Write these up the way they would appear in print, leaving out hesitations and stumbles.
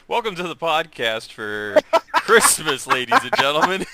Welcome to the podcast for Christmas, ladies and gentlemen.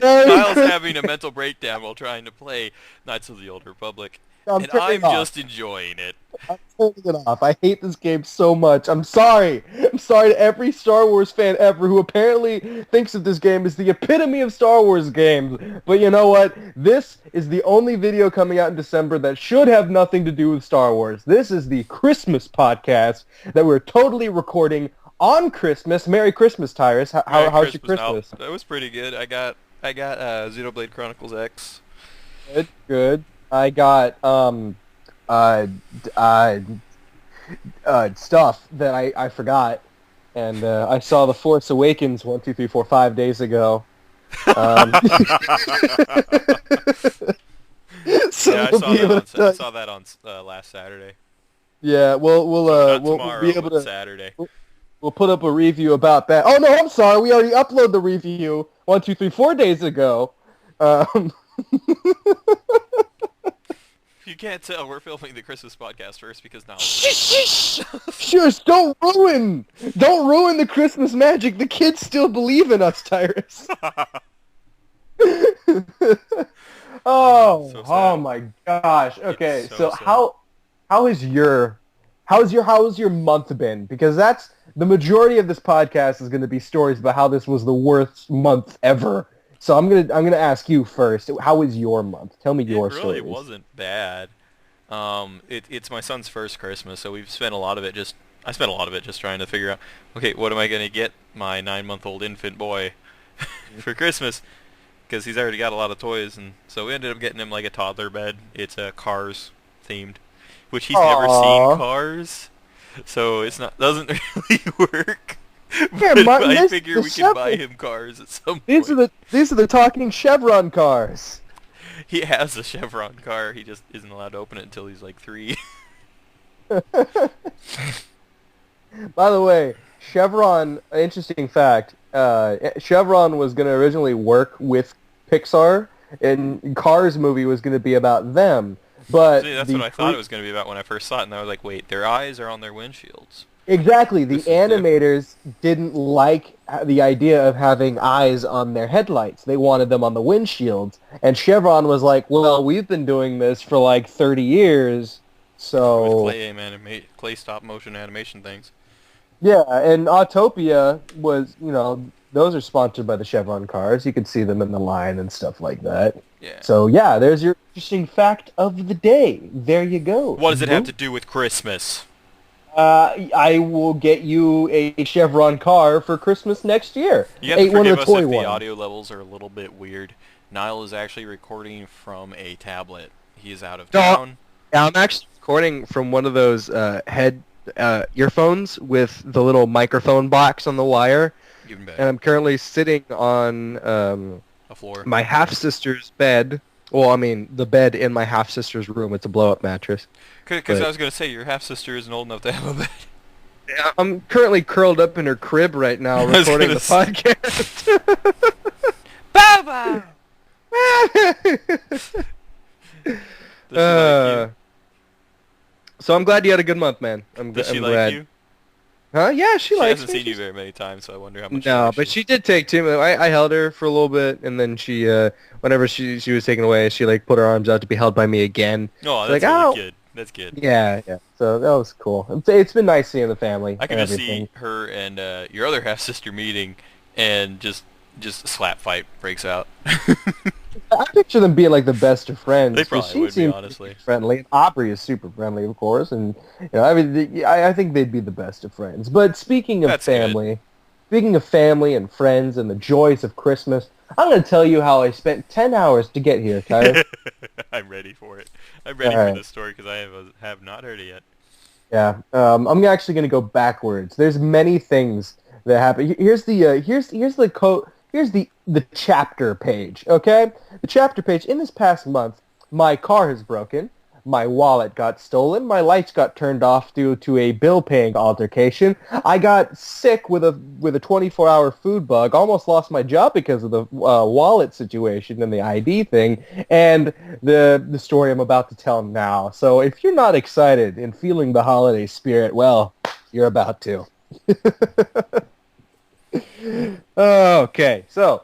Kyle's having a mental breakdown while trying to play Knights of the Old Republic, and I'm just enjoying it. I'm turning it off. I hate this game so much. I'm sorry. I'm sorry to every Star Wars fan ever who apparently thinks of this game as the epitome of Star Wars games. But you know what? This is the only video coming out in December that should have nothing to do with Star Wars. This is the Christmas podcast that we're totally recording on Christmas. Merry Christmas, Tyrus. How's your Christmas? That was pretty good. I got Xenoblade Chronicles X. Good. I got stuff that I forgot, and I saw The Force Awakens 5 days ago. Yeah, I saw that on last Saturday. Yeah, we'll be able to Saturday. We'll put up a review about that. Oh no, I'm sorry, we already uploaded the review 4 days ago. You can't tell we're filming the Christmas podcast first because now. Shush! Don't ruin the Christmas magic. The kids still believe in us, Tyrus. Oh my gosh. Okay, so how's your month been? Because that's the majority of this podcast is going to be stories about how this was the worst month ever. So I'm gonna ask you first. How was your month? Tell me your story. It really wasn't bad. It's my son's first Christmas, so we've spent a lot of it just. I spent a lot of it just trying to figure out, okay, what am I gonna get my 9-month-old infant boy for Christmas? Because he's already got a lot of toys, and so we ended up getting him like a toddler bed. It's Cars themed, which he's never seen Cars, so doesn't really work. Yeah, I figure we can buy him cars at some point. These are the talking Chevron cars. He has a Chevron car. He just isn't allowed to open it until he's like 3. By the way, Chevron. Interesting fact. Chevron was going to originally work with Pixar, and Cars movie was going to be about them. But see, that's what I thought it was going to be about when I first saw it, and I was like, wait, their eyes are on their windshields. Exactly. The animators didn't like the idea of having eyes on their headlights. They wanted them on the windshields. And Chevron was like, well, we've been doing this for like 30 years, so... With clay stop-motion animation things. Yeah, and Autopia was, those are sponsored by the Chevron cars. You could see them in the line and stuff like that. Yeah. So, yeah, there's your interesting fact of the day. There you go. What does it have to do with Christmas? I will get you a Chevron car for Christmas next year. You have to forgive us if the audio levels are a little bit weird. Niall is actually recording from a tablet. He is out of town. Yeah, I'm actually recording from one of those earphones with the little microphone box on the wire. Even better. And I'm currently sitting on a floor. My half-sister's bed. Well, I mean, the bed in my half-sister's room. It's a blow-up mattress. Because I was going to say, your half-sister isn't old enough to have a bed. Yeah, I'm currently curled up in her crib right now recording the podcast. Baba! So I'm glad you had a good month, man. Does she like you? Huh? Yeah, she likes me. She hasn't seen you very many times, so I wonder how much. No, but she did take two. I held her for a little bit, and then she, whenever she was taken away, she like put her arms out to be held by me again. Oh, that's really good. That's good. Yeah. So that was cool. It's been nice seeing the family. I can just see her and your other half sister meeting, and just a slap fight breaks out. I picture them being like the best of friends. They probably would be, honestly. Friendly. Aubrey is super friendly, of course, and I think they'd be the best of friends. But speaking of family and friends and the joys of Christmas, I'm going to tell you how I spent 10 hours to get here, Tyler. I'm ready for it. I'm ready for this story because I have not heard it yet. Yeah, I'm actually going to go backwards. There's many things that happen. Here's the quote. Here's the chapter page, okay? The chapter page. In this past month, my car has broken. my wallet got stolen, my lights got turned off due to a bill-paying altercation, I got sick with a 24-hour food bug, almost lost my job because of the wallet situation and the ID thing, and the story I'm about to tell now. So if you're not excited and feeling the holiday spirit, well, you're about to. Okay, so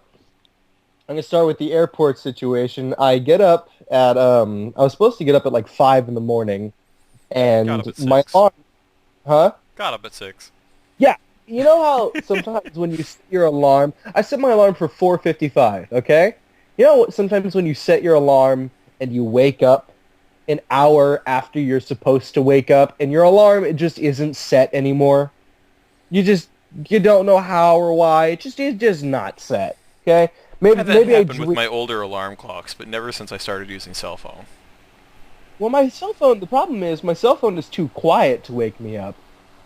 I'm gonna start with the airport situation. I get up at I was supposed to get up at like 5 in the morning, Got up and at my 6. alarm, huh? Got up at 6. Yeah, you know how sometimes when you set your alarm, I set my alarm for 4:55. Okay, you know sometimes when you set your alarm and you wake up an hour after you're supposed to wake up, and your alarm it just isn't set anymore. You don't know how or why. It's just not set. Okay. Had that Maybe I happened with dream. my older alarm clocks, but never since I started using cell phone. Well, my cell phone. The problem is my cell phone is too quiet to wake me up.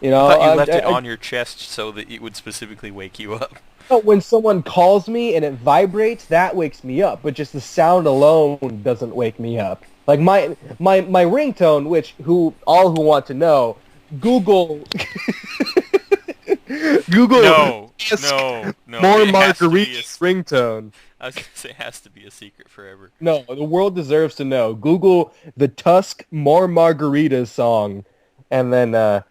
You I know, thought you left it on your chest so that it would specifically wake you up. when someone calls me and it vibrates, that wakes me up. But just the sound alone doesn't wake me up. Like my ringtone, all who want to know, Google. Google. No, Ask no. More It has to be margaritas ringtone. I was gonna say it has to be a secret forever. No, the world deserves to know. Google the Tusk More Margaritas song, and then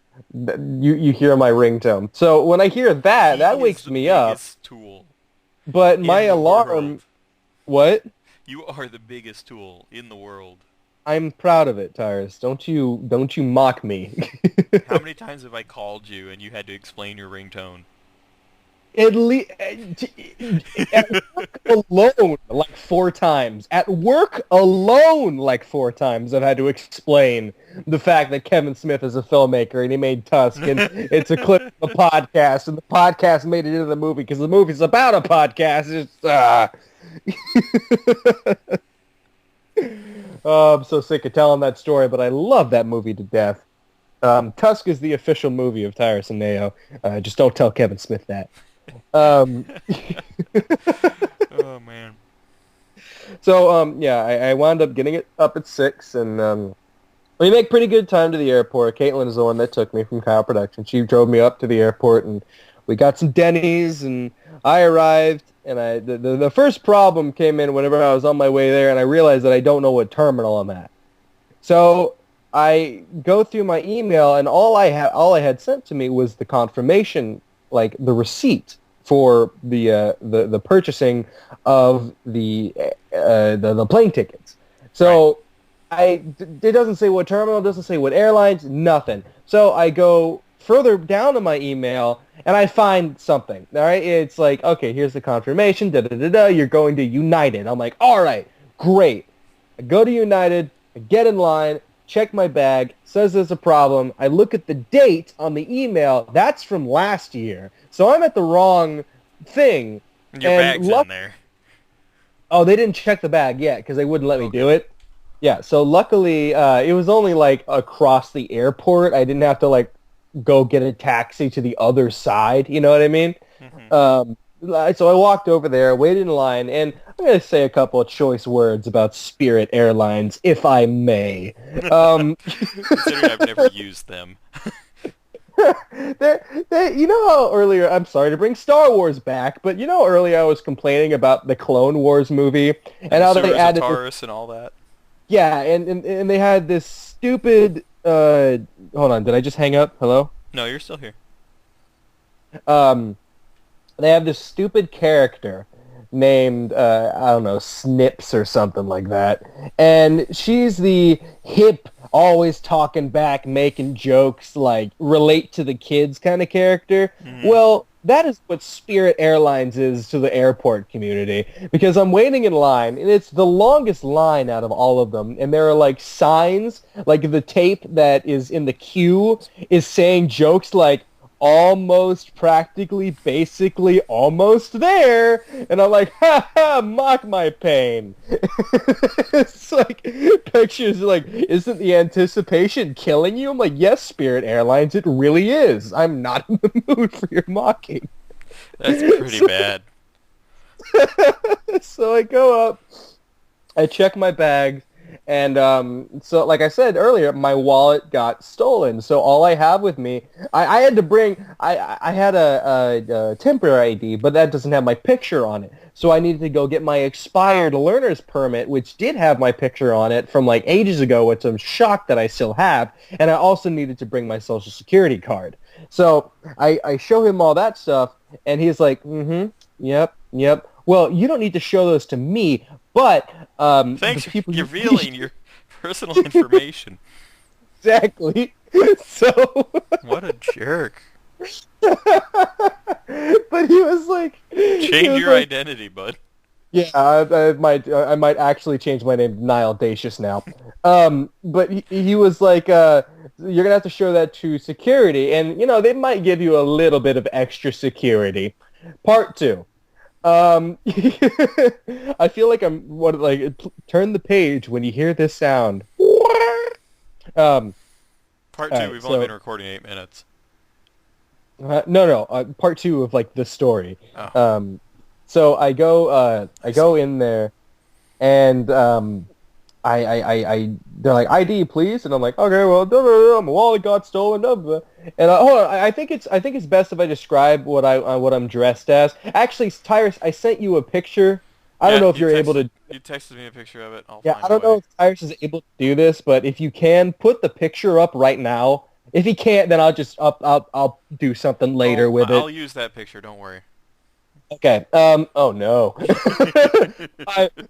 you hear my ringtone. So when I hear that, that He is wakes the me up. biggest tool But in my the alarm, world. what? You are the biggest tool in the world. I'm proud of it, Tyrus. Don't you mock me. How many times have I called you and you had to explain your ringtone? At least at work alone, like 4 times. At work alone, like 4 times, I've had to explain the fact that Kevin Smith is a filmmaker and he made Tusk, and it's a clip of the podcast, and the podcast made it into the movie because the movie's about a podcast. Oh, I'm so sick of telling that story, but I love that movie to death. Tusk is the official movie of Tyrus&Nao. Just don't tell Kevin Smith that. Oh man. So, yeah, I wound up getting it up at 6, and we make pretty good time to the airport. Caitlin is the one that took me from Kyle Production. She drove me up to the airport, and we got some Denny's, and I arrived, and the first problem came in whenever I was on my way there, and I realized that I don't know what terminal I'm at. So I go through my email, and all I had sent to me was the confirmation, like the receipt for the purchasing of the plane tickets. So it doesn't say what terminal, doesn't say what airlines, nothing. So I go further down in my email and I find something. All right, it's like, okay, here's the confirmation. You're going to United. I'm like, all right, great. I go to United. I get in line. Check my bag. Says there's a problem. I look at the date on the email. That's from last year. So I'm at the wrong thing. Your bag's in there. Oh, they didn't check the bag yet because they wouldn't let me do it. Yeah, so luckily it was only like across the airport. I didn't have to like go get a taxi to the other side. You know what I mean? Mm-hmm. So I walked over there, waited in line, and I'm going to say a couple of choice words about Spirit Airlines, if I may. Considering I've never used them. You know how earlier, I'm sorry to bring Star Wars back, but you know earlier I was complaining about the Clone Wars movie and how they added Tyrus and all that. Yeah, and they had this stupid hold on, did I just hang up? Hello? No, you're still here. They have this stupid character named I don't know, Snips or something like that. And she's the hip, always talking back, making jokes, like relate to the kids kind of character. Mm. Well, that is what Spirit Airlines is to the airport community. Because I'm waiting in line, and it's the longest line out of all of them. And there are like signs, like the tape that is in the queue is saying jokes like, almost, practically, basically, almost there. And I'm like, ha ha, mock my pain. It's like, pictures like, isn't the anticipation killing you? I'm like, yes, Spirit Airlines, it really is. I'm not in the mood for your mocking. That's pretty bad. So I go up, I check my bag, And so, like I said earlier, my wallet got stolen. So all I have with me, I had to bring, I had a temporary ID, but that doesn't have my picture on it. So I needed to go get my expired learner's permit, which did have my picture on it from like ages ago, which I'm shocked that I still have. And I also needed to bring my social security card. So I show him all that stuff, and he's like, mm-hmm, yep, yep. Well, you don't need to show those to me, but the Thanks for people you revealing your personal information. exactly. So, What a jerk. but he Change was your like, identity, bud. yeah, I might actually change my name to Niall Dacious now. But he was like, you're gonna have to show that to security, and you know they might give you a little bit of extra security. Part two. I feel like turn the page when you hear this sound. Um, Part all 2, right, we've so only been recording 8 minutes. no, part two of like the story. Oh. So I go in there, and they're like ID please, and I'm like okay, well, my wallet got stolen, and hold on, I think it's best if I describe what I'm dressed as. Actually, Tyrus, I sent you a picture. I don't Yeah, know if you're able to. you texted me a picture of it. I'll Yeah, find I a don't know way. if Tyrus is able to do this, but if you can, put the picture up right now. If he can't, then I'll do something later Oh, with it. I'll use that picture, don't worry. Okay. Oh no. That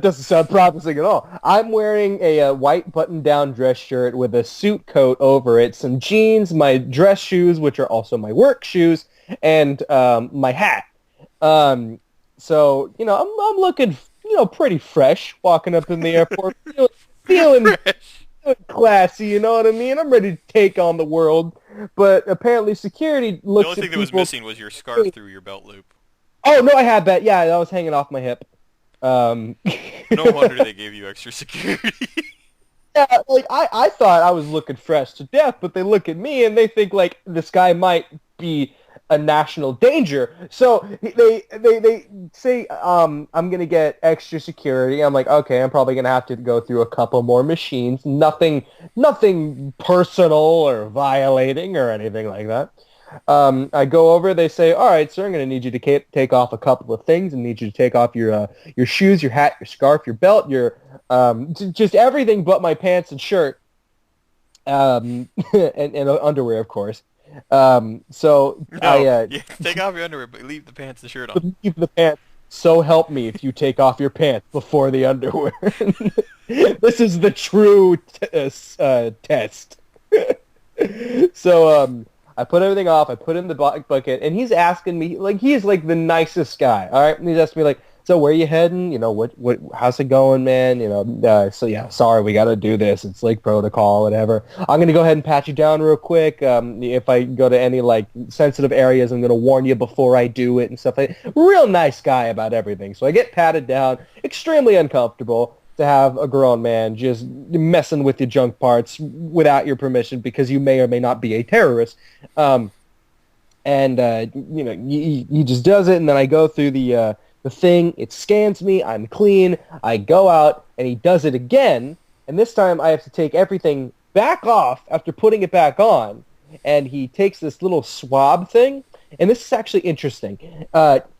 doesn't sound promising at all. I'm wearing a white button-down dress shirt with a suit coat over it, some jeans, my dress shoes, which are also my work shoes, and my hat. So I'm looking pretty fresh walking up in the airport, feeling Fresh. classy. You know what I mean? I'm ready to take on the world. But apparently security The looks only at thing that was people. missing was your scarf through your belt loop. Oh no, I had that. Yeah, that was hanging off my hip. Um, No wonder they gave you extra security. yeah, like I thought I was looking fresh to death, but they look at me and they think like this guy might be a national danger. So they say I'm gonna get extra security. I'm like, okay, I'm probably gonna have to go through a couple more machines. Nothing personal or violating or anything like that. I go over. They say, "All right, sir, I'm going to need you to take off a couple of things. I need you to take off your shoes, your hat, your scarf, your belt, your just everything but my pants and shirt, and underwear, of course." So No, yeah, take off your underwear, but leave the pants and shirt on. leave the pants. So help me if you take off your pants before the underwear. This is the true test. So I put everything off. I put it in the bucket, and he's asking me like he's like the nicest guy. All right, and he's asking me like, so where you heading? You know what? How's it going, man? You know, so yeah, sorry, we got to do this. It's like protocol, whatever. I'm gonna go ahead and pat you down real quick. If I go to any like sensitive areas, I'm gonna warn you before I do it and stuff like that. Real nice guy about everything. So I get patted down. Extremely uncomfortable to have a grown man just messing with your junk parts without your permission because you may or may not be a terrorist. And he just does it, and then I go through the thing. It scans me. I'm clean. I go out, and he does it again, and this time I have to take everything back off after putting it back on, and he takes this little swab thing, and this is actually interesting.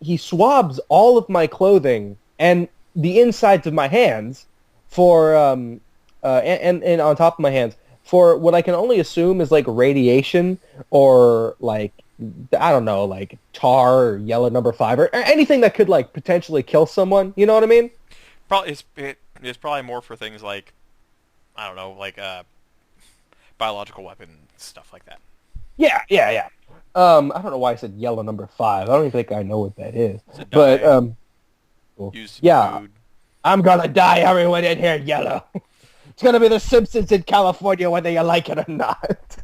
He swabs all of my clothing and the insides of my hands for and on top of my hands for what I can only assume is like radiation or like I don't know, like tar or yellow number 5 or anything that could like potentially kill someone. You know what I mean? Probably it's probably more for things like I don't know, like biological weapon stuff like that. Yeah. I don't know why I said yellow number 5. I don't even think I know what that is. It's a dye But used in yeah, food. I'm gonna dye everyone in here yellow. It's gonna be the Simpsons in California whether you like it or not.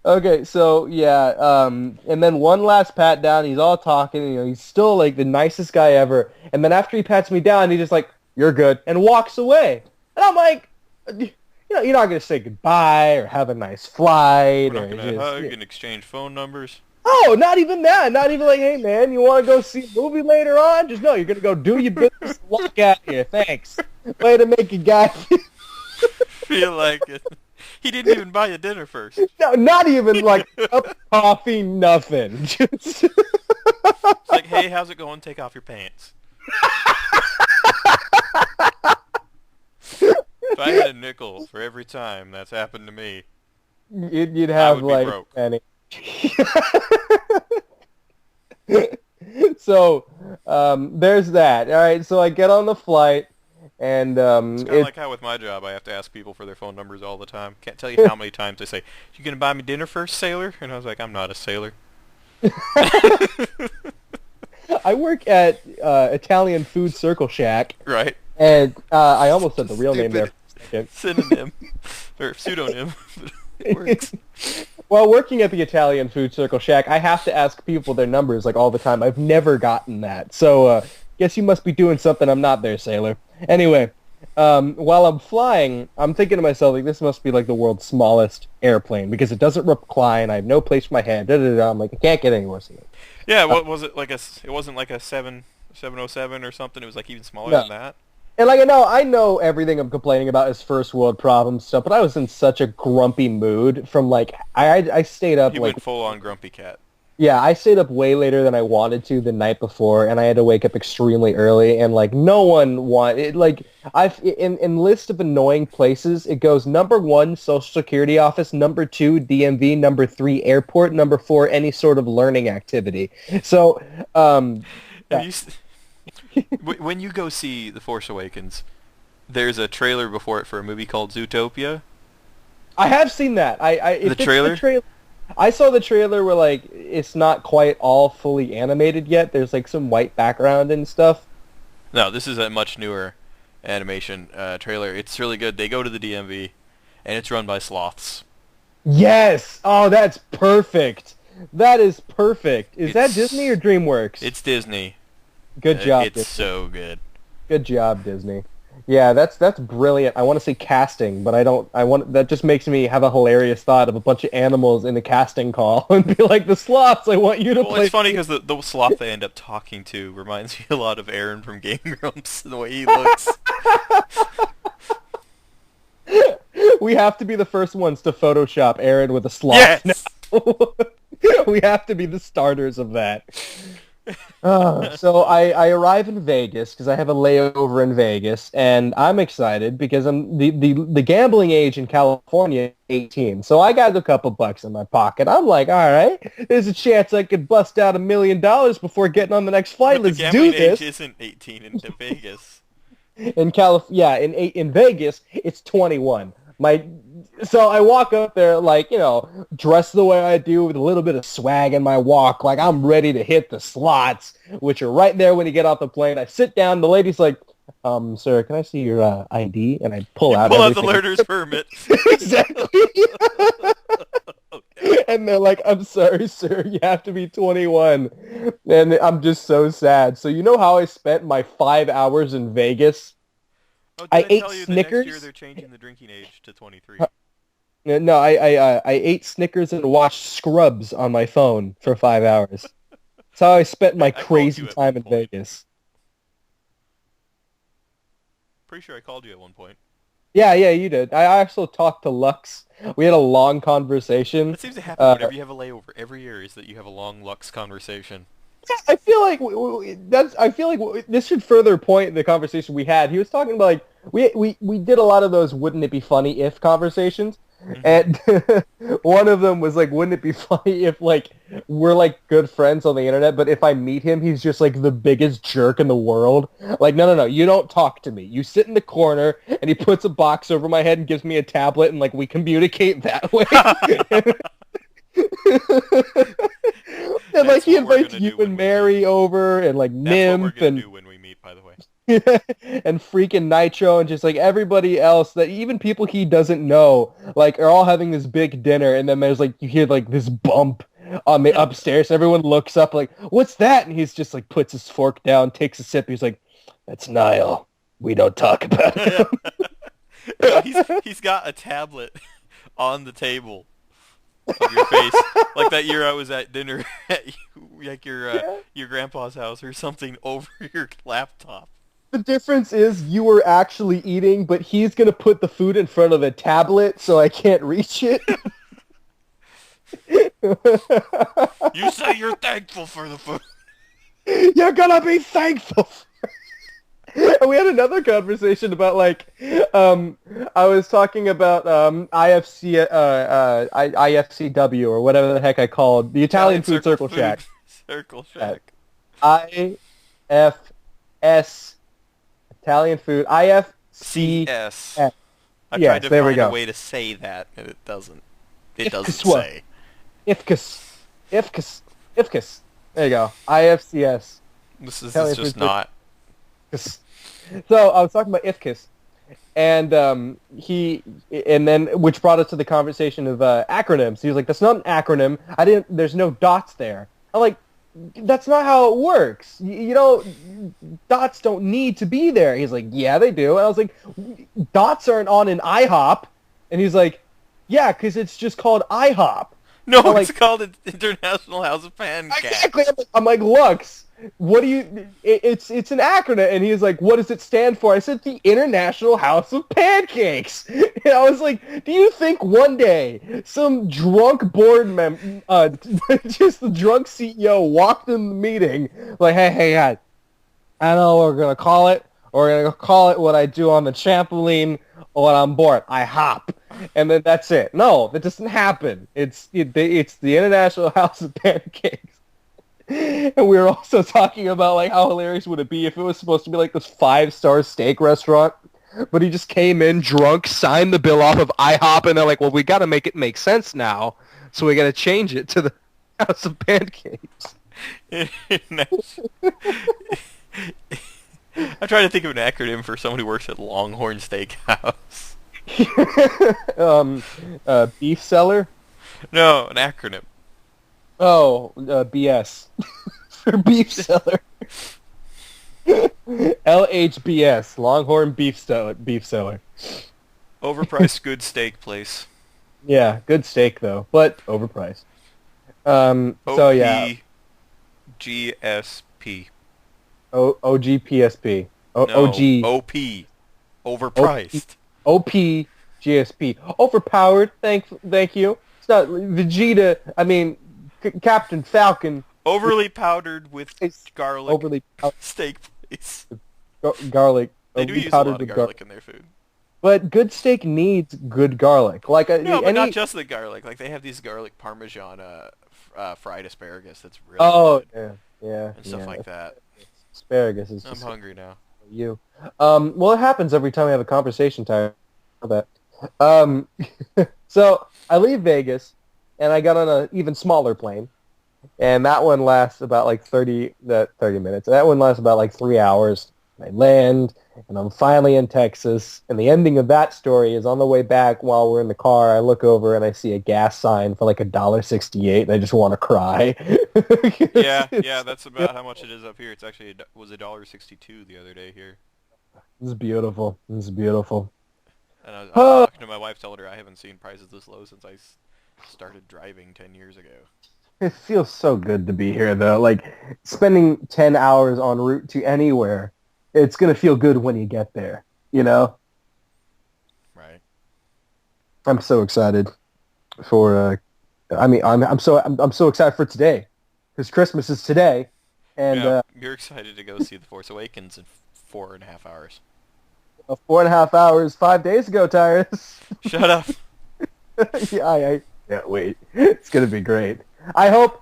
Okay, so yeah, and then one last pat down. He's all talking. He's still like the nicest guy ever. And then after he pats me down, he's just like, "You're good," and walks away. And I'm like, you're not gonna say goodbye or have a nice flight We're or not gonna just. hug and exchange phone numbers. Oh, not even that. Not even like, hey man, you want to go see a movie later on? Just no, you're gonna go do your business. Walk out here. Thanks. Way to make a guy. Feel like it. He didn't even buy you dinner first. No, not even like cup of coffee. Nothing. Just. It's like, hey, how's it going? Take off your pants. If I had a nickel for every time that's happened to me, You'd I have would be like broke. any. So there's that. All right, so I get on the flight, and It's kind of like how with my job I have to ask people for their phone numbers all the time. Can't tell you how many times they say, "You gonna buy me dinner first, sailor?" And I was like, "I'm not a sailor." I work at Italian Food Circle Shack, Right? and I almost said the real name there Stupid for a second. synonym or pseudonym. It works. While working at the Italian Food Circle Shack, I have to ask people their numbers like all the time. I've never gotten that. So guess you must be doing something I'm not there, sailor. Anyway, while I'm flying, I'm thinking to myself, like, this must be like the world's smallest airplane because it doesn't recline. I have no place for my head. Da, da, da. I'm like, I can't get any worse than it. Yeah, what was it like? It wasn't like a 707 or something. It was like even smaller No. than that. And like I know everything I'm complaining about is first world problem stuff, but I was in such a grumpy mood from like I stayed up He like went full on grumpy cat. yeah, I stayed up way later than I wanted to the night before, and I had to wake up extremely early. And like, no one wanted like I've in list of annoying places, it goes number 1 Social Security office, number 2 DMV, number 3 airport, number 4 any sort of learning activity. So, Have yeah. you when you go see The Force Awakens, there's a trailer before it for a movie called Zootopia. I have seen that. If it's trailer? I saw the trailer where like it's not quite all fully animated yet. There's like some white background and stuff. No, this is a much newer animation trailer. It's really good. They go to the DMV, and it's run by sloths. Yes. Oh, that's perfect. That is perfect. Is that It's- Disney or DreamWorks? It's Disney. Good job. It's Disney. so good. Good job, Disney. Yeah, that's brilliant. I want to say casting, but I don't. I want that just makes me have a hilarious thought of a bunch of animals in a casting call and be like, the sloths. I want you to Well, play. it's funny because the sloth they end up talking to reminds me a lot of Aaron from Game Grumps, the way he looks. We have to be the first ones to Photoshop Aaron with a sloth. Yes! Now. We have to be the starters of that. So I arrive in Vegas because I have a layover in Vegas, and I'm excited because I'm the gambling age in California is 18. So I got a couple bucks in my pocket. I'm like, all right, there's a chance I could bust out $1 million before getting on the next flight. But Let's the do gambling age this. isn't 18 in Vegas. In Vegas, it's 21. So I walk up there like, dressed the way I do with a little bit of swag in my walk, like I'm ready to hit the slots, which are right there when you get off the plane. I sit down, the lady's like, sir, can I see your ID? And I pull out Pull out the everything. learner's permit. Exactly. Okay. And they're like, I'm sorry, sir, you have to be 21. And I'm just so sad. So you know how I spent my 5 hours in Vegas? Oh, did I I ate tell you Snickers. that next year they're changing the drinking age to 23? No, I ate Snickers and watched Scrubs on my phone for 5 hours. That's how I spent my I called crazy you at time one in point. Vegas. Pretty sure I called you at one point. Yeah, you did. I also talked to Lux. We had a long conversation. That seems to happen whenever you have a layover. Every year is that you have a long Lux conversation. I feel like this should further point the conversation we had. He was talking about like we did a lot of those wouldn't it be funny if conversations. And one of them was like, wouldn't it be funny if like we're like good friends on the internet, but if I meet him, he's just like the biggest jerk in the world. Like, no, you don't talk to me. You sit in the corner, and he puts a box over my head and gives me a tablet, and like we communicate that way. And like That's he what we're invites gonna you do when and we Mary over, and like That's what we're Nymph gonna and do when we meet, by the way. and freaking Nitro and just like everybody else that even people he doesn't know like are all having this big dinner, and then there's like you hear like this bump on the upstairs. Everyone looks up like, what's that? And he's just like puts his fork down, takes a sip. He's like, that's Niall. We don't talk about him. No, he's got a tablet on the table. of your face, like that year I was at dinner at like Yeah. your grandpa's house or something over your laptop. The difference is you were actually eating, but he's gonna put the food in front of a tablet so I can't reach it. You say you're thankful for the food. You're gonna be thankful. And we had another conversation about like, I was talking about IFCW or whatever the heck I called the Italian food circle shack. Circle Shack. IFS Italian food. IFC. CS. Yes, I tried to there we find a go. way to say that, and it doesn't. It doesn't Ifkaswa. say. Ifkas. Ifkas. Ifkas. There you go. IFCS. This Italian is just food not. So I was talking about IFCAS, and which brought us to the conversation of acronyms. He was like, "That's not an acronym. There's no dots there." I'm like, "That's not how it works. Dots don't need to be there." He's like, "Yeah, they do." And I was like, "Dots aren't on an IHOP," and he's like, "Yeah, because it's just called IHOP." No, I'm it's like, called the International House of Pancakes. exactly. I'm like, Lux, what do you? It's an acronym, and he's like, what does it stand for? I said, the International House of Pancakes. And I was like, do you think one day some drunk just the drunk CEO walked in the meeting like, hey, guys, I know what we're gonna call it. We're gonna call it what I do on the trampoline when I'm bored. I hop. And then that's it. No, that doesn't happen. It's the International House of Pancakes. And we were also talking about like how hilarious would it be if it was supposed to be like this 5-star steak restaurant, but he just came in drunk, signed the bill off of IHOP, and they're like, well, we got to make it make sense now, so we got to change it to the House of Pancakes. I'm trying to think of an acronym for someone who works at Longhorn Steakhouse. Beef seller? No, an acronym. Oh, BS. For beef seller. LHBS, Longhorn Beef Seller. Overpriced good steak place. Yeah, good steak though, but overpriced. So yeah. GSP. OGPSP. No, OG. OP. Overpriced. OP GSP. Overpowered. Thank you. It's not Vegeta. I mean, Captain Falcon. Overly powdered with garlic. Overly steak place. Garlic. They do use a lot of garlic in their food. But good steak needs good garlic. No, but not just the garlic. Like they have these garlic parmesan fried asparagus. That's really good. Yeah. And stuff like that. Asparagus is. I'm hungry now. You. Well, it happens every time we have a conversation, Tyler. That. So I leave Vegas, and I got on an even smaller plane, and that one lasts about like 30 minutes. That one lasts about like 3 hours. I land, and I'm finally in Texas, and the ending of that story is on the way back while we're in the car, I look over and I see a gas sign for like $1.68, and I just want to cry. Yeah, that's about how much it is up here. It's actually was $1.62 the other day here. This is beautiful. And I was talking to my wife, telling her I haven't seen prices this low since I started driving 10 years ago. It feels so good to be here, though. Like, spending 10 hours en route to anywhere, it's going to feel good when you get there, you know? Right. I'm so excited for, I'm so excited for today, because Christmas is today, and yeah, you're excited to go see The Force Awakens in 4.5 hours. 4.5 hours, 5 days ago, Tyrus. Shut up. Yeah, I can't wait. It's gonna be great. I hope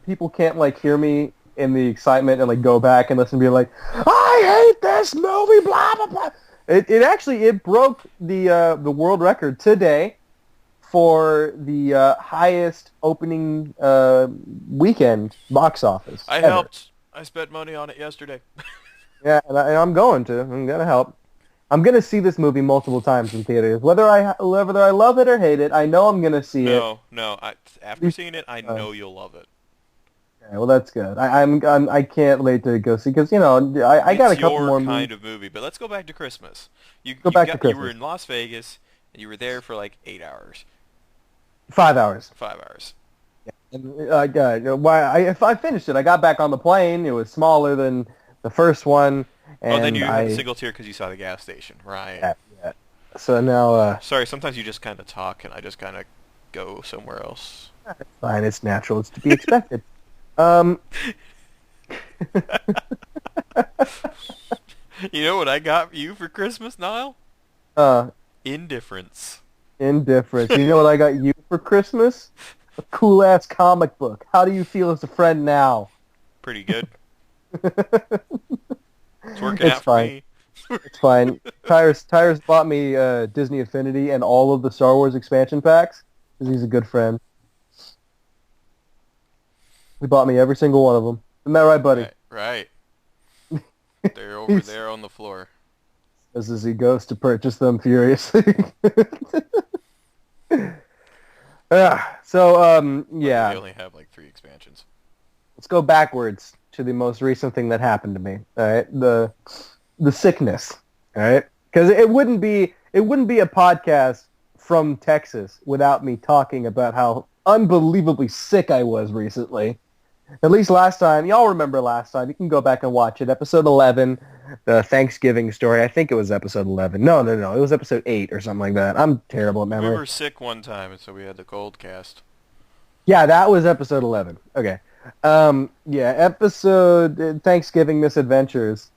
people can't like hear me in the excitement and like go back and listen and be like, I hate this movie, blah blah blah. It broke the world record today for the highest opening weekend box office. I ever. helped. I spent money on it yesterday. Yeah, and I'm going to. I'm gonna help. I'm gonna see this movie multiple times in theaters, whether I love it or hate it. I know I'm gonna see it. No. After seeing it, I know you'll love it. Okay, well, that's good. I can't wait to go see because I got a couple more kind of movie. But let's go back to Christmas. You to Christmas. You were in Las Vegas. You were there for like 8 hours. 5 hours. 5 hours. And if I finished it, I got back on the plane. It was smaller than the first one, Oh, then and you had a I single tier because you saw the gas station. Right. yeah, yeah. So now Sorry, sometimes you just kind of talk and I just kind of go somewhere else. it's fine. It's natural. It's to be expected. Um, You know what I got you for Christmas, Niall? uh, Indifference. indifference. You know what I got you for Christmas? A cool ass comic book. How do you feel as a friend now? Pretty good. It's working It's out for fine. me. It's fine. Tyrus bought me Disney Infinity and all of the Star Wars expansion packs because he's a good friend. He bought me every single one of them. Isn't that right, buddy? Right. They're over there on the floor. As he goes to purchase them furiously. They Yeah. only have like 3 expansions. Let's go backwards to the most recent thing that happened to me. All right, the sickness. All right, because it wouldn't be a podcast from Texas without me talking about how unbelievably sick I was recently. At least last time, y'all remember last time. You can go back and watch it. Episode 11, the Thanksgiving story. I think it was episode 11. No. It was episode 8 or something like that. I'm terrible at We memory. were sick one time, and so we had the cold cast. Yeah, that was episode 11. Okay. Episode Thanksgiving Misadventures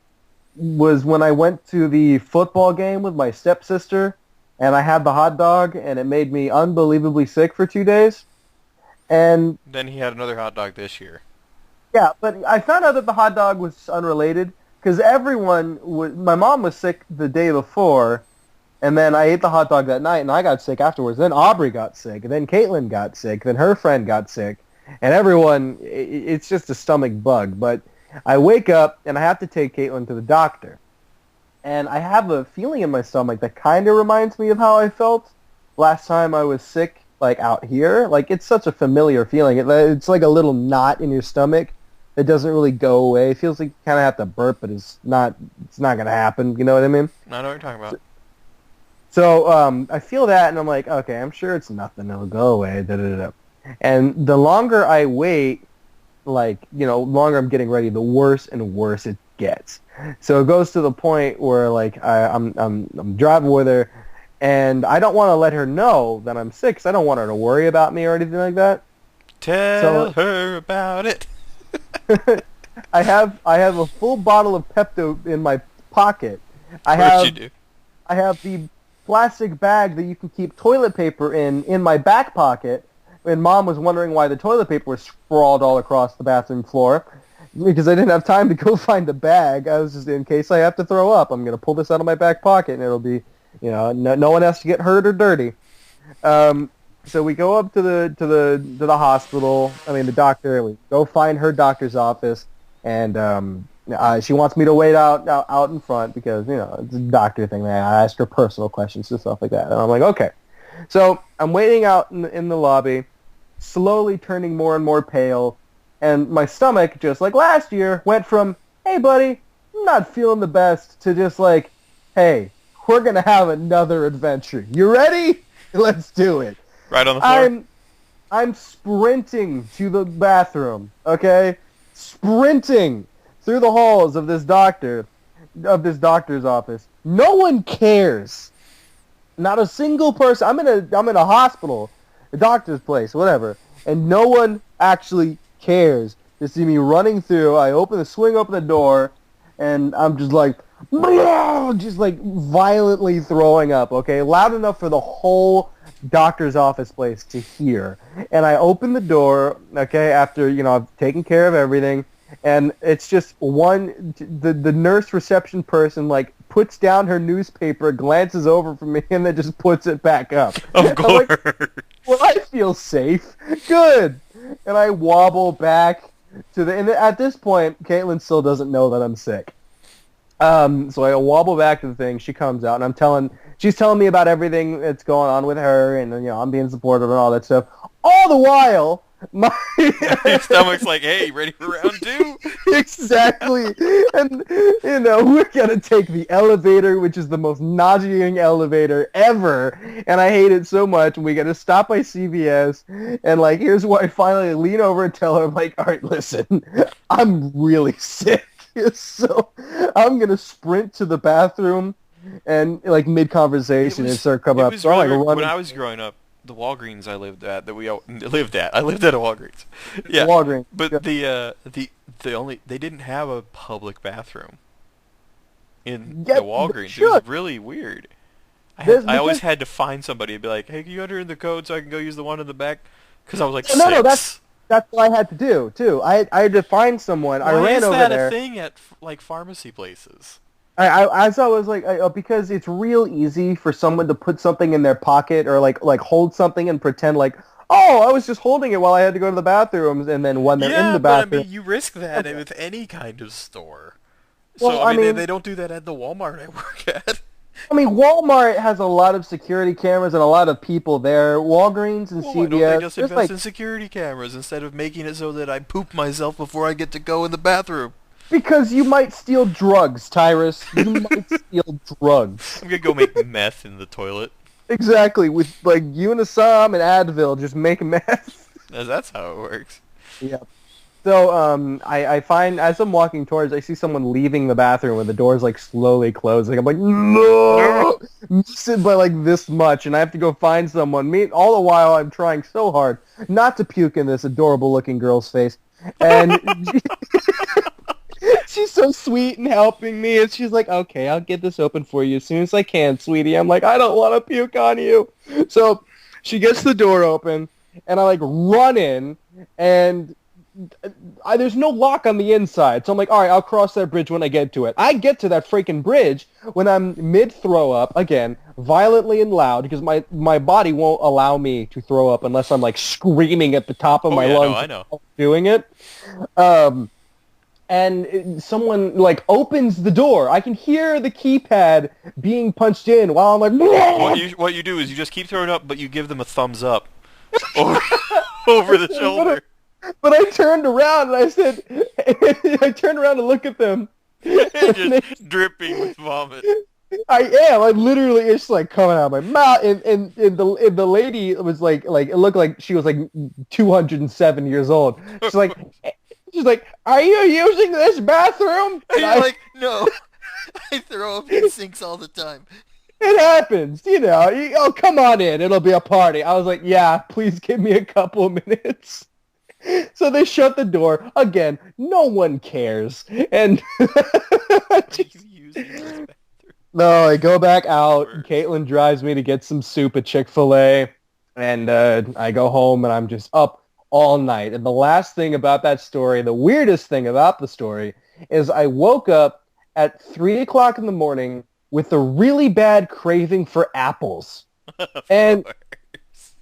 was when I went to the football game with my stepsister, and I had the hot dog, and it made me unbelievably sick for 2 days. And Then he had another hot dog this year. yeah, but I found out that the hot dog was unrelated because my mom was sick the day before, and then I ate the hot dog that night, and I got sick afterwards. Then Aubrey got sick, and then Caitlin got sick, then her friend got sick, and everyone, it's just a stomach bug. But I wake up, and I have to take Caitlin to the doctor, and I have a feeling in my stomach that kind of reminds me of how I felt last time I was sick, like out here. Like, it's such a familiar feeling. It's like a little knot in your stomach that doesn't really go away. It feels like you kind of have to burp, but it's not going to happen. You know what I mean? I know what you're talking about. So I feel that, and I'm like, okay, I'm sure it's nothing. It'll go away. Da, da, da, da. And the longer I wait, longer I'm getting ready, the worse and worse it gets. So it goes to the point where, like, I'm driving with her, and I don't want to let her know that I'm sick, 'cause I don't want her to worry about me or anything like that. Tell her about it. I have a full bottle of Pepto in my pocket. Of course you do. I have the plastic bag that you can keep toilet paper in my back pocket. And Mom was wondering why the toilet paper was sprawled all across the bathroom floor. Because I didn't have time to go find the bag. I was just, in case I have to throw up, I'm going to pull this out of my back pocket, and it'll be, no one has to get hurt or dirty. So we go up to the hospital. I mean, the doctor, and we go find her doctor's office, and she wants me to wait out in front because it's a doctor thing. I ask her personal questions and stuff like that, and I'm like, okay. So I'm waiting out in the lobby, slowly turning more and more pale, and my stomach, just like last year, went from, hey buddy, I'm not feeling the best, to just like, hey, we're gonna have another adventure. You ready? Let's do it. Right on the floor? I'm sprinting to the bathroom, okay? Sprinting through the halls of this doctor's office. No one cares. Not a single person. I'm in a hospital, a doctor's place, whatever, and no one actually cares to see me running through. I swing open the door, and I'm just like, just like violently throwing up, okay? Loud enough for the whole doctor's office place to hear. And I open the door, okay, after, I've taken care of everything, and it's just the nurse reception person, like, puts down her newspaper, glances over from me, and then just puts it back up. Of course. Like, well, I feel safe. Good. And I wobble back and at this point, Caitlin still doesn't know that I'm sick. So I wobble back to the thing. She comes out, and she's telling me about everything that's going on with her, and I'm being supportive and all that stuff. All the while, My Your stomach's like, hey, ready for round two? exactly. And we're gonna take the elevator, which is the most nauseating elevator ever, and I hate it so much. And we gotta stop by CVS, and like, here's where I finally lean over and tell her, like, all right, listen, I'm really sick, so I'm gonna sprint to the bathroom, and like mid It conversation and was start coming it up. was So I'm really like weird. When running I was growing up, the Walgreens I lived at that we lived at. I lived at a Walgreens. to Yeah, Walgreens. Yeah. but the only they didn't have a public bathroom in Yeah, the they Walgreens. It was should. really weird. I always Because had to find somebody and be like, hey, can you enter in the code so I can go use the one in the back? Because I was like no, that's 6. that's what I had to do too. I had to find someone. I Why ran is over that a there. thing at like pharmacy places? As I was like, because it's real easy for someone to put something in their pocket or like hold something and pretend like, oh, I was just holding it while I had to go to the bathrooms, and then when they're in Yeah, the but I bathroom, mean, you risk that with any kind of store. So, well, I mean, they don't do that at the Walmart I work at. I mean, Walmart has a lot of security cameras and a lot of people there. Walgreens and Well, why don't they CVS, just there's invest like in security cameras instead of making it so that I poop myself before I get to go in the bathroom? because you might steal drugs, Tyrus. You might steal drugs. I'm gonna go make meth in the toilet. Exactly, with like Unisom and Advil, just make meth. That's how it works. Yeah. So I find as I'm walking towards, I see someone leaving the bathroom and the door's like slowly closing. I'm like, no, miss it by like this much, and I have to go find someone. Me, all the while I'm trying so hard not to puke in this adorable looking girl's face, and she's so sweet and helping me, and she's like, okay, I'll get this open for you as soon as I can, sweetie. I'm like, I don't want to puke on you. So she gets the door open, and I like run in, and there's no lock on the inside. So I'm like, all right, I'll cross that bridge when I get to it. I get to that freaking bridge when I'm mid-throw up, again, violently and loud, because my body won't allow me to throw up unless I'm like screaming at the top of Oh my yeah, no, lungs I know. doing it. Someone like opens the door. I can hear the keypad being punched in while I'm like, What you do is you just keep throwing up, but you give them a thumbs up over, over the shoulder. but I turned around and I said, I turned around to look at them. And Just dripping with vomit. I am. I literally, it's like coming out of my mouth. And the lady was like it looked like she was like 207 years old. She's like, are you using this bathroom? And you're like, no, I throw up in sinks all the time. It happens, oh, come on in. It'll be a party. I was like, yeah, please give me a couple of minutes. So they shut the door. Again, no one cares. And Are you using this bathroom? no, I go back out. Worse. Caitlin drives me to get some soup at Chick-fil-A. And I go home and I'm just up all night. And the last thing about that story, the weirdest thing about the story, is I woke up at 3 o'clock in the morning with a really bad craving for apples. Of And course.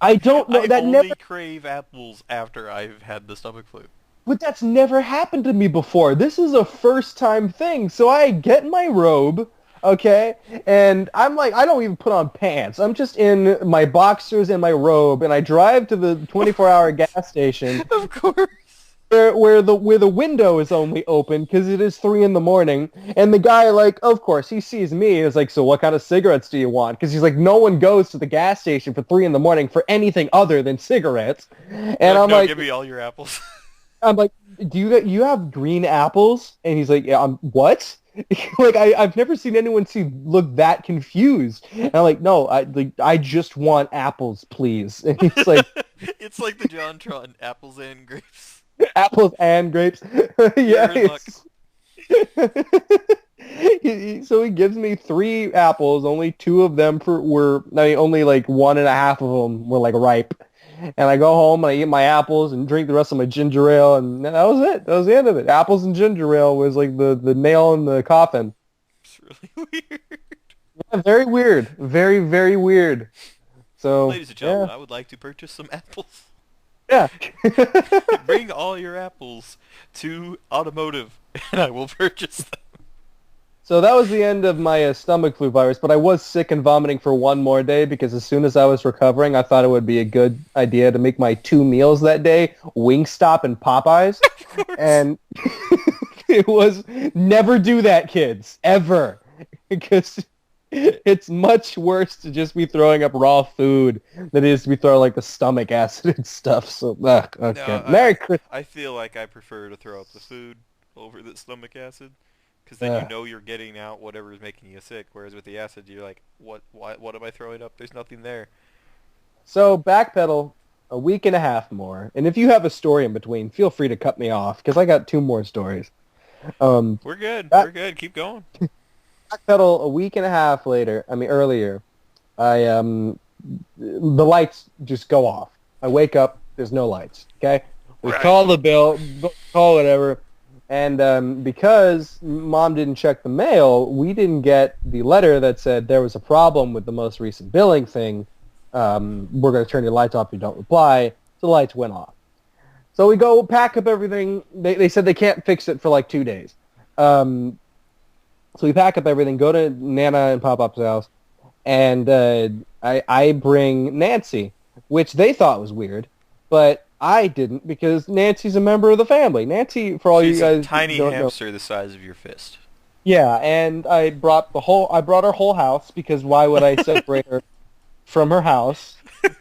I don't know, I that only never, crave apples after I've had the stomach flu. but that's never happened to me before. This is a first time thing. So I get my robe, okay, and I'm like, I don't even put on pants. I'm just in my boxers and my robe, and I drive to the 24-hour gas station Of course. where the window is only open because it is 3 in the morning, and the guy, like, of course he sees me and is like, so what kind of cigarettes do you want? Because he's like, no one goes to the gas station for 3 in the morning for anything other than cigarettes. And I'm No, like, give me all your apples. I'm like, do you have green apples? And he's like, yeah. What? Like, I've never seen anyone look that confused. And I'm like, no, I just want apples, please. And he's like, It's like the JonTron apples and grapes. apples and grapes. Yeah. You're in luck. So he gives me 3 apples. Only 2 of them only like 1.5 of them were like ripe. And I go home and I eat my apples and drink the rest of my ginger ale, and that was it. That was the end of it. Apples and ginger ale was like the nail in the coffin. It's really weird. Yeah, very weird. Very, very weird. So, Ladies and gentlemen, I would like to purchase some apples. yeah. Bring all your apples to automotive, and I will purchase them. So that was the end of my stomach flu virus, but I was sick and vomiting for one more day because as soon as I was recovering, I thought it would be a good idea to make my 2 meals that day Wingstop and Popeyes. Of course. And it was never do that, kids, ever. Because it's much worse to just be throwing up raw food than it is to be throwing like the stomach acid and stuff. So, okay. No, Merry Christmas. I feel like I prefer to throw up the food over the stomach acid, because then you know you're getting out whatever is making you sick. Whereas with the acid, you're like, what am I throwing up? There's nothing there. So backpedal a week and a half more, and if you have a story in between, feel free to cut me off because I got 2 more stories. We're good. We're good. Keep going. Backpedal a week and a half later. I mean earlier. The lights just go off. I wake up. There's no lights. Okay. We Right. call the bill. Call whatever. And because Mom didn't check the mail, we didn't get the letter that said there was a problem with the most recent billing thing. We're going to turn your lights off if you don't reply. So the lights went off. So we go pack up everything. They said they can't fix it for like 2 days. So we pack up everything, go to Nana and Pop-Up's house, and I bring Nancy, which they thought was weird, but I didn't because Nancy's a member of the family. Nancy, for all She's you guys a tiny don't know, hamster the size of your fist. yeah, and I brought her whole house because why would I separate her from her house?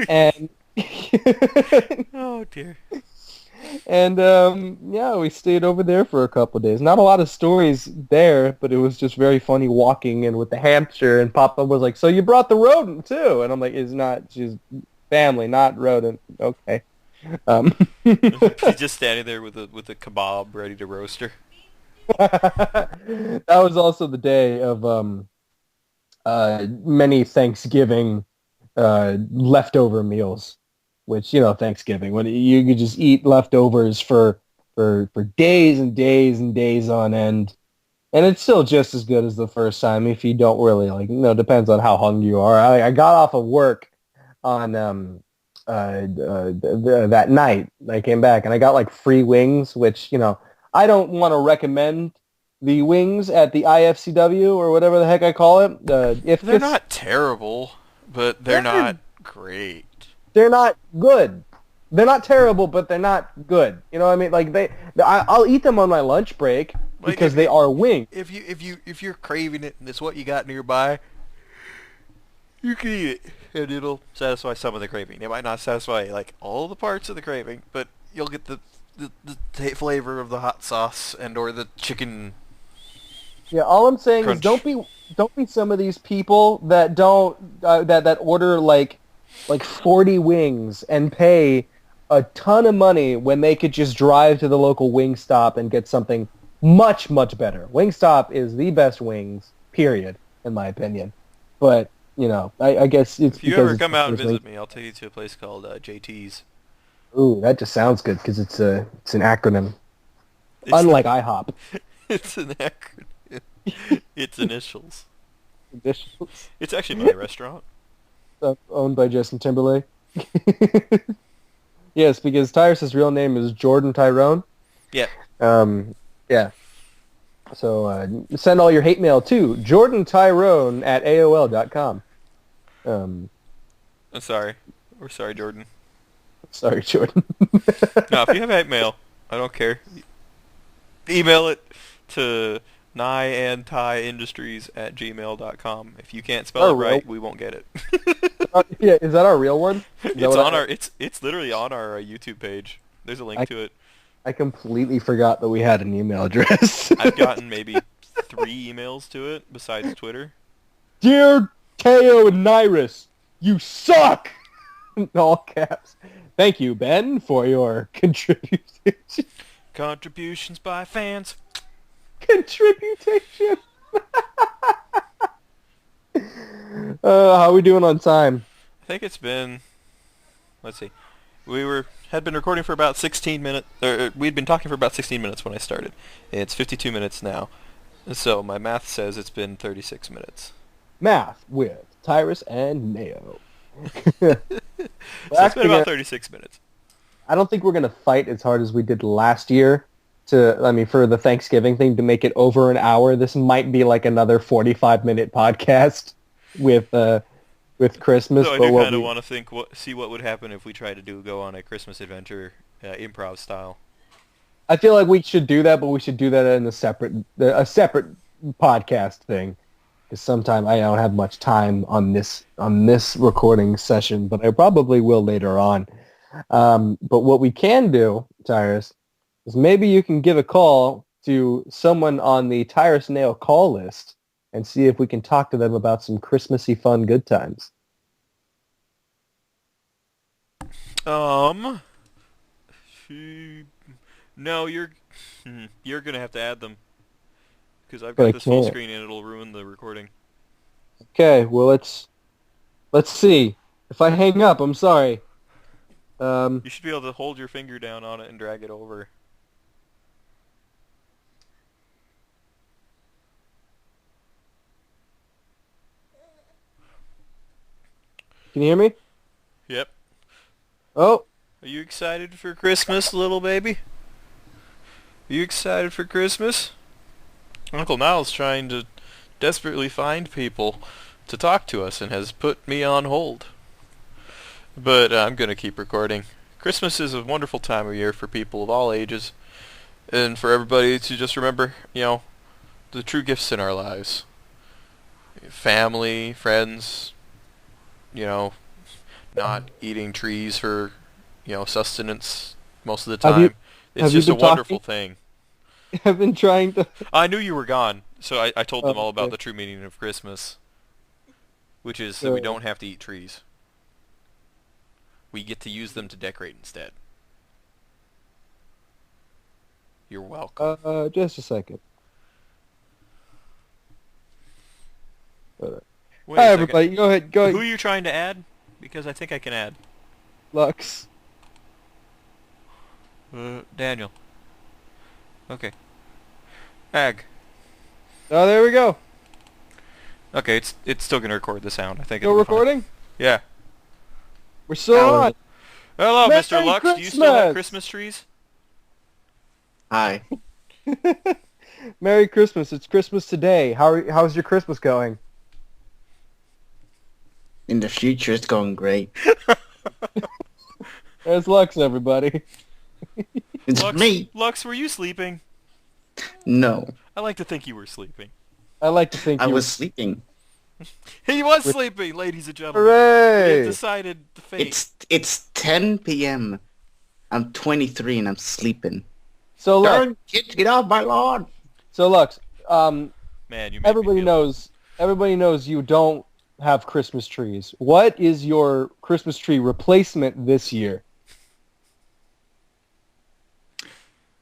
And Oh dear. and yeah, we stayed over there for a couple of days. Not a lot of stories there, but it was just very funny walking in with the hamster. And Papa was like, "So you brought the rodent too?" And I'm like, she's family, not rodent." Okay. She's just standing there with a kebab ready to roast her. That was also the day of many Thanksgiving leftover meals, which Thanksgiving when you could just eat leftovers for days and days and days on end, and it's still just as good as the first time if you don't really depends on how hungry you are. I got off of work on that night. I came back and I got like free wings, which I don't want to recommend the wings at the IFCW or whatever the heck I call it. If They're not terrible, but they're not great. They're not good. They're not terrible, but they're not good. You know what I mean? Like I'll eat them on my lunch break because they are wings. If you're craving it and it's what you got nearby, you can eat it and it'll satisfy some of the craving. It might not satisfy like all the parts of the craving, but you'll get the flavor of the hot sauce and or the chicken. Yeah, all I'm saying crunch. is don't be some of these people that don't that order like 40 wings and pay a ton of money when they could just drive to the local Wingstop and get something much, much better. Wingstop is the best wings, period, in my opinion. But, I guess it's If you because ever it's come the out and first visit wing. me, I'll take you to a place called JT's. Ooh, that just sounds good because it's an acronym. It's Unlike IHOP. It's an acronym. It's initials. Initials. It's actually my restaurant. Owned by Justin Timberlake. Yes, because Tyrus' real name is Jordan Tyrone. Yeah. Yeah. So send all your hate mail to jordantyrone@aol.com. I'm sorry. We're sorry, Jordan. Sorry, Jordan. No, if you have hate mail, I don't care. Email it to nyantiindustries@gmail.com. If you can't spell it right, we won't get it. Yeah, is that our real one? It's literally on our YouTube page. There's a link to it. I completely forgot that we had an email address. I've gotten maybe 3 emails to it besides Twitter. Dear Teo and Nyrus, you suck! In all caps. Thank you, Ben, for your contribution. Contributions by fans. Contribution. How are we doing on time? I think it's been, let's see, had been recording for about 16 minutes, or we'd been talking for about 16 minutes when I started. It's 52 minutes now, so my math says it's been 36 minutes. Math with Tyrus and Nao. So it's been about 36 minutes. I don't think we're going to fight as hard as we did last year for the Thanksgiving thing to make it over an hour, this might be like another 45-minute podcast with Christmas. So I but do what kind of we, want to see what would happen if we tried to go on a Christmas adventure, improv style. I feel like we should do that, but we should do that in a separate podcast thing. Because sometime I don't have much time on this recording session, but I probably will later on. But what we can do, Tyrus, is maybe you can give a call to someone on the Tyrus&Nao call list and see if we can talk to them about some Christmassy fun good times. No, you're gonna have to add them because I've But I got this full can't. screen and it'll ruin the recording. Okay, well let's see. If I hang up, I'm sorry. You should be able to hold your finger down on it and drag it over. Can you hear me? Yep. Oh, Are you excited for Christmas, little baby? Are you excited for Christmas? Uncle Niall's trying to desperately find people to talk to us and has put me on hold. But I'm going to keep recording. Christmas is a wonderful time of year for people of all ages and for everybody to just remember, the true gifts in our lives. Family, friends, not eating trees for, sustenance most of the have you time. It's have you just a been wonderful talking? thing. I've been trying to. I knew you were gone, so I told them all about Okay. the true meaning of Christmas, which is that we don't have to eat trees. We get to use them to decorate instead. You're welcome. Just a second. Wait Hi, a second. everybody. Go ahead. Go Who are ahead. you trying to add? Because I think I can add. Lux. Daniel. Okay. Ag. Oh, there we go. Okay, it's still gonna record the sound. I think Still it'll be fine. recording? Yeah. We're still on. Hello, Merry Mr. Lux. Do you still have Christmas! Christmas trees? Hi. Merry Christmas. It's Christmas today. How's your Christmas going? In the future, it's going great. There's Lux, everybody. It's Lux, me. Lux, were you sleeping? No, I like to think you were sleeping. I like to think I you. was sleeping. He was With- sleeping, ladies and gentlemen. We Hooray! have decided the fate. It's 10 p.m. I'm 23 and I'm sleeping. So Lux. Darn kids, get off my lawn. So Lux. Man, you made Everybody me feel... knows. Everybody knows you don't have Christmas trees. What is your Christmas tree replacement this year?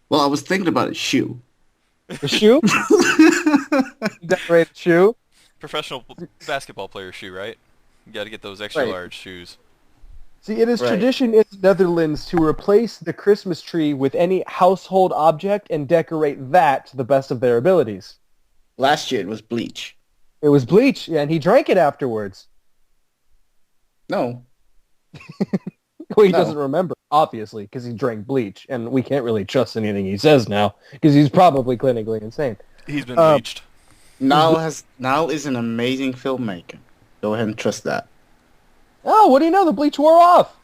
Well, I was thinking about a shoe. A shoe? Decorated shoe? Professional basketball player shoe, right? You got to get those extra Right. large shoes. See, it is Right. tradition in the Netherlands to replace the Christmas tree with any household object and decorate that to the best of their abilities. Last year it was bleach. It was bleach, and he drank it afterwards. No. Well, he No. doesn't remember, obviously, because he drank bleach, and we can't really trust anything he says now, because he's probably clinically insane. He's been Um, bleached. Niall is an amazing filmmaker. Go ahead and trust that. Oh, what do you know? The bleach wore off.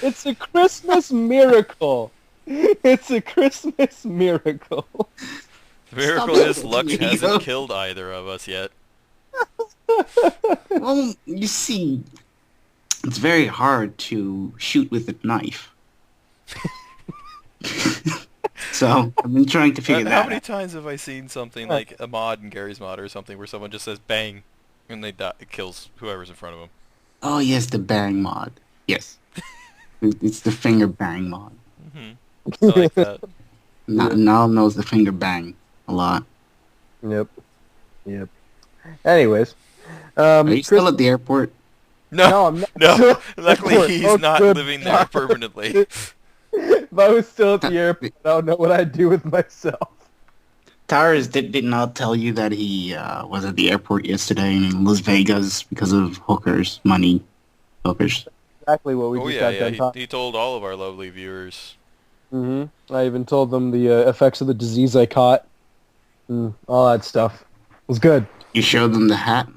It's a Christmas miracle. It's a Christmas miracle. The miracle Stop is it. Lux You hasn't know? killed either of us yet. Well, you see, it's very hard to shoot with a knife. So, I've been trying to figure How that many out. times have I seen something like a mod in Gary's mod or something where someone just says bang and they die, it kills whoever's in front of them? Oh, yes, the bang mod. Yes. It's the finger bang mod. I like that. Niall knows the finger bang a lot. Yep. Anyways. Are you still at the airport? No, I'm not. No, luckily Airport. he's Oh, not good living there God. permanently. If I was still at the airport, I don't know what I'd do with myself. Tyrus did not tell you that he was at the airport yesterday in Las Vegas because of hookers, money, hookers. Exactly what we Oh just yeah, got yeah. done talking. He told all of our lovely viewers. I even told them the effects of the disease I caught. All that stuff. It was good. You showed them the hat.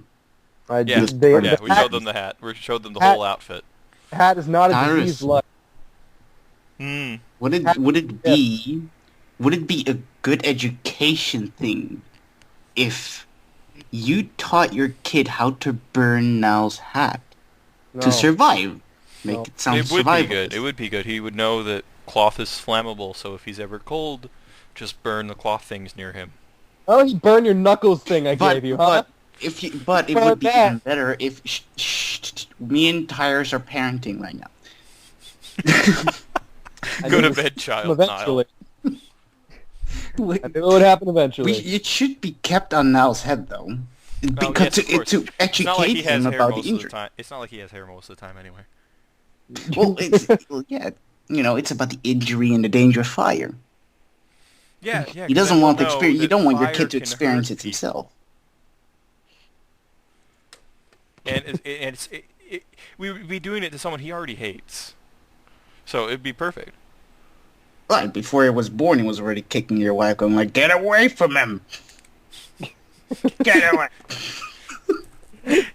Yeah, The we showed them the hat. We showed them the hat- whole outfit. hat is not a Tyrus. disease like. Would it be a good education thing if you taught your kid how to burn Nao's hat to survive? Make it sound It would be survivable. good. It would be good. He would know that cloth is flammable, so if he's ever cold, just burn the cloth things near him. Oh, you burn your knuckles thing I gave you, huh? But it would be even better if me and Tyrus are parenting right now. Go to bed, child. Eventually. I knew it would happen eventually. It should be kept on Niall's head, though. Because to educate him about the injury. It's not like he has hair most of the time anyway. Well, it's about the injury and the danger of fire. Yeah. He doesn't want to experience. You don't want your kid to experience it himself. And we would be doing it to someone he already hates, so it'd be perfect. Right before he was born, he was already kicking your wife, going like, "Get away from him! Get away!" He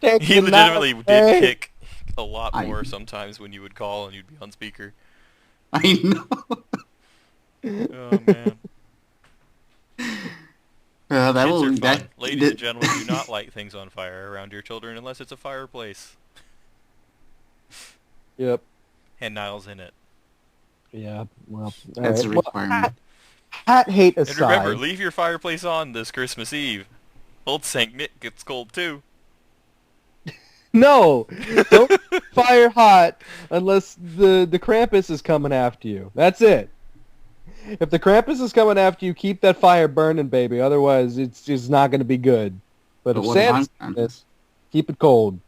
legitimately did kick a lot more sometimes when you would call and you'd be on speaker. I know. Oh man. Ladies and gentlemen, do not light things on fire around your children unless it's a fireplace. Yep. And Niall's in it. Yeah, well... That's a requirement. Hat hate aside... And remember, leave your fireplace on this Christmas Eve. Old Saint Nick gets cold too. No! Don't fire hot unless the Krampus is coming after you. That's it. If the Krampus is coming after you, keep that fire burning, baby. Otherwise, it's just not going to be good. But if Santa's doing this, keep it cold.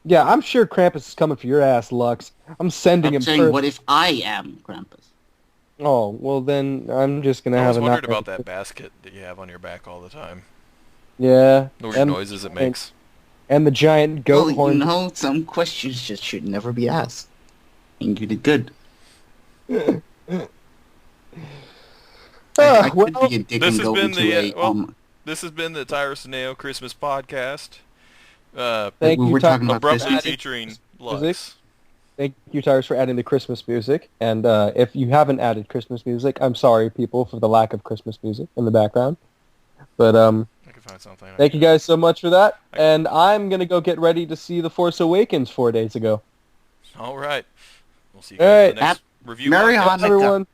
Yeah, I'm sure Krampus is coming for your ass, Lux. I'm sending him saying, first. what if I am Krampus? Oh, well then, I'm just going to have I was wondering about that basket that you have on your back all the time. Yeah. The weird noises it makes. And the giant goat horn. No, some questions just should never be asked. And you did good. I could be a dick and go into this has been the Tyrus&Nao Christmas podcast. Thank you, we're talking about abruptly featuring Lux. Thank you, Tyrus, for adding the Christmas music. And if you haven't added Christmas music, I'm sorry, people, for the lack of Christmas music in the background. But I can find something. Thank you guys so much for that. And I'm gonna go get ready to see The Force Awakens 4 days ago. All right. We'll see you guys in the next review. Merry podcast. Hanukkah. Everyone.